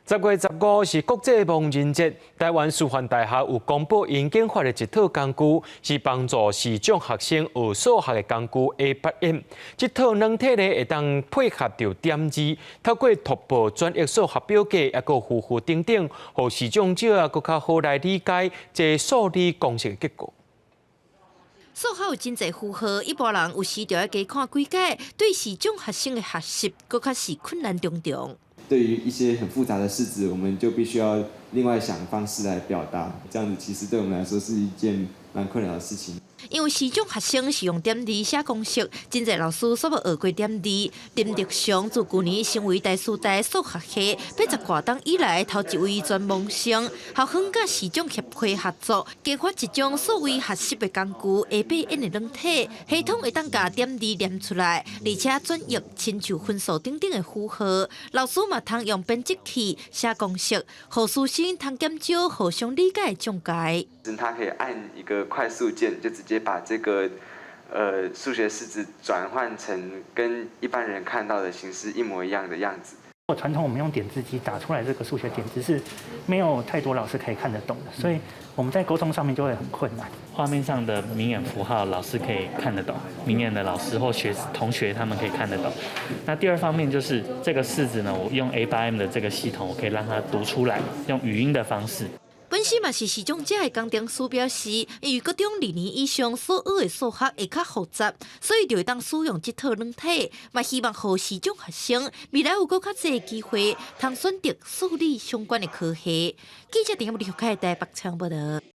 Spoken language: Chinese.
10月15是国际盲人节，台湾师范大学有公布研究发的一套工具，是帮助视障学生学数学的工具 A8M。这套软体呢会当配合着点字，透过突破专业数学表格，也个符符等等，让视障者啊更较好来理解这数理公式的结果。 数学有真侪负荷，一般人有时就要加看几解，对视障学生的学习，更较是困难重重。对于一些很复杂的式子，我们就必须要另外想方式来表达，这样子其实对我们来说是一件蛮困扰的事情。 因为视障学生是用点字写公式，真侪老师煞要学过点字。林德祥自旧年成为台师大数学系80多档以来头一位全盲生，校方甲视障协会合作，开发一种数位学习的工具 A8M 的软体，系统会当甲点字念出来，而且转译亲像分数等等的符号。老师嘛通用编辑器写公式，让师生通减少互相理解的障碍。他可以按一个快速键，就直接把这个数学式子转换成跟一般人看到的形式一模一样的样子。传统我们用点字机打出来这个数学点子是没有太多老师可以看得懂的，所以我们在沟通上面就会很困难。画面上的明眼符号，老师可以看得懂，明眼的老师或同学他们可以看得懂。那第二方面就是这个式子呢，我用 A8M 的这个系统，我可以让它读出来，用语音的方式。 本身嘛是视障者的工程师表示，因为各种2年以上所学的数学会较复杂，所以就会当使用这套软体，嘛希望让视障学生未来有更较侪机会，通选择数理相关的科系。记者陈立台台北采访报道。